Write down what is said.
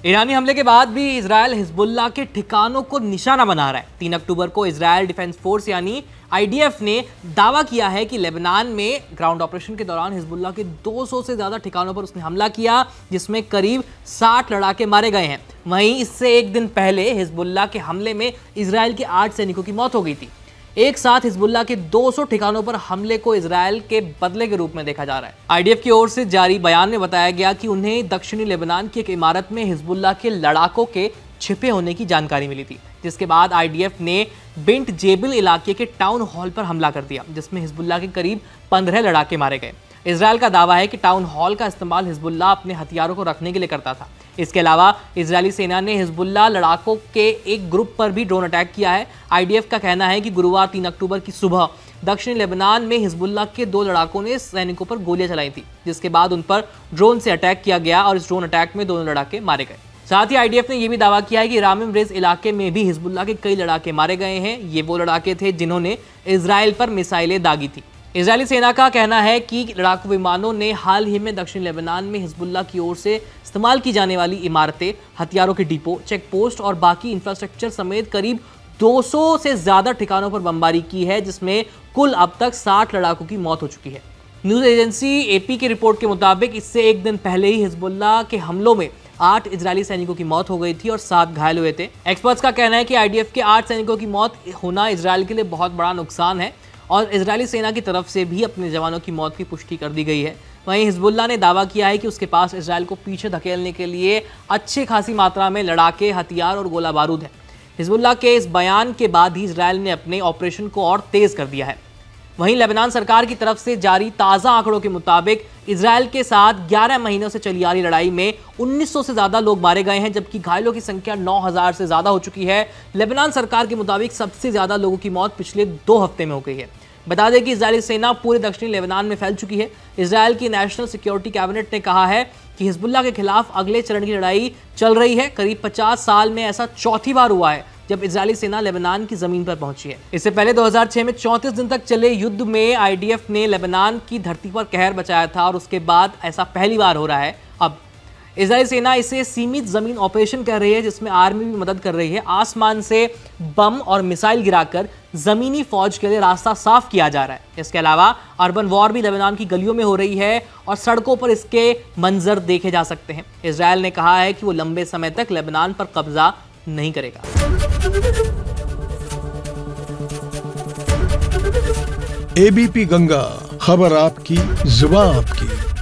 ईरानी हमले के बाद भी इजरायल हिजबुल्लाह के ठिकानों को निशाना बना रहा है। 3 अक्टूबर को इजरायल डिफेंस फोर्स यानी आईडीएफ ने दावा किया है कि लेबनान में ग्राउंड ऑपरेशन के दौरान हिजबुल्लाह के 200 से ज्यादा ठिकानों पर उसने हमला किया, जिसमें करीब 60 लड़ाके मारे गए हैं। वहीं इससे एक दिन पहले हिजबुल्लाह के हमले में इजरायल के 8 सैनिकों की मौत हो गई थी। एक साथ हिजबुल्लाह के 200 ठिकानों पर हमले को इजरायल के बदले के रूप में देखा जा रहा है। आईडीएफ की ओर से जारी बयान में बताया गया कि उन्हें दक्षिणी लेबनान की एक इमारत में हिजबुल्लाह के लड़ाकों के छिपे होने की जानकारी मिली थी, जिसके बाद आईडीएफ ने बिंट जेबिल इलाके के टाउन हॉल पर हमला कर दिया, जिसमें हिजबुल्लाह के करीब 15 लड़ाके मारे गए। इजरायल का दावा है कि टाउन हॉल का इस्तेमाल हिजबुल्लाह अपने हथियारों को रखने के लिए करता था। इसके अलावा इजरायली सेना ने हिजबुल्लाह लड़ाकों के एक ग्रुप पर भी ड्रोन अटैक किया है। आईडीएफ का कहना है कि गुरुवार 3 अक्टूबर की सुबह दक्षिणी लेबनान में हिजबुल्लाह के 2 लड़ाकों ने सैनिकों पर गोलियां चलाई थी, जिसके बाद उन पर ड्रोन से अटैक किया गया और इस ड्रोन अटैक में दोनों लड़ाके मारे गए। साथ ही आईडीएफ ने यह भी दावा किया है कि रामिम रेज इलाके में भी हिजबुल्लाह के कई लड़ाके मारे गए हैं। ये वो लड़ाके थे जिन्होंने इजरायल पर मिसाइलें दागी थी। इजरायली सेना का कहना है कि लड़ाकू विमानों ने हाल ही में दक्षिण लेबनान में हिजबुल्लाह की ओर से इस्तेमाल की जाने वाली इमारतें, हथियारों के डिपो, चेक पोस्ट और बाकी इंफ्रास्ट्रक्चर समेत करीब 200 से ज्यादा ठिकानों पर बमबारी की है, जिसमें कुल अब तक 60 लड़ाकों की मौत हो चुकी है। न्यूज एजेंसी एपी की रिपोर्ट के मुताबिक इससे एक दिन पहले ही हिजबुल्लाह के हमलों में 8 इजरायली सैनिकों की मौत हो गई थी और 7 घायल हुए थे। एक्सपर्ट्स का कहना है कि आईडीएफ के 8 सैनिकों की मौत होना इजरायल के लिए बहुत बड़ा नुकसान है और इजरायली सेना की तरफ से भी अपने जवानों की मौत की पुष्टि कर दी गई है। वहीं हिजबुल्लाह ने दावा किया है कि उसके पास इजरायल को पीछे धकेलने के लिए अच्छी खासी मात्रा में लड़ाके, हथियार और गोला बारूद है। हिजबुल्लाह के इस बयान के बाद ही इजरायल ने अपने ऑपरेशन को और तेज कर दिया है। वहीं लेबनान सरकार की तरफ से जारी ताज़ा आंकड़ों के मुताबिक इजरायल के साथ 11 महीनों से चली आ रही लड़ाई में 1900 से ज़्यादा लोग मारे गए हैं, जबकि घायलों की संख्या 9000 से ज़्यादा हो चुकी है। लेबनान सरकार के मुताबिक सबसे ज़्यादा लोगों की मौत पिछले 2 हफ्ते में हो गई है। बता दें कि इजरायली सेना पूरे दक्षिणी लेबनान में फैल चुकी है। इजरायल की नेशनल सिक्योरिटी कैबिनेट ने कहा है कि हिजबुल्लाह के खिलाफ अगले चरण की लड़ाई चल रही है। करीब 50 साल में ऐसा चौथी बार हुआ है जब इजरायली सेना लेबनान की जमीन पर पहुंची है। इससे पहले 2006 में 34 दिन तक चले युद्ध में आईडीएफ ने लेबनान की धरती पर कहर बचाया था और उसके बाद ऐसा पहली बार हो रहा है। अब इजरायली सेना इसे सीमित जमीन ऑपरेशन कह रही है, जिसमें आर्मी भी मदद कर रही है। आसमान से बम और मिसाइल गिराकर जमीनी फौज के लिए रास्ता साफ किया जा रहा है। इसके अलावा अर्बन वॉर भी लेबनान की गलियों में हो रही है और सड़कों पर इसके मंजर देखे जा सकते हैं। इजरायल ने कहा है कि वो लंबे समय तक लेबनान पर कब्जा नहीं करेगा। एबीपी गंगा, खबर आपकी, जुबान आपकी।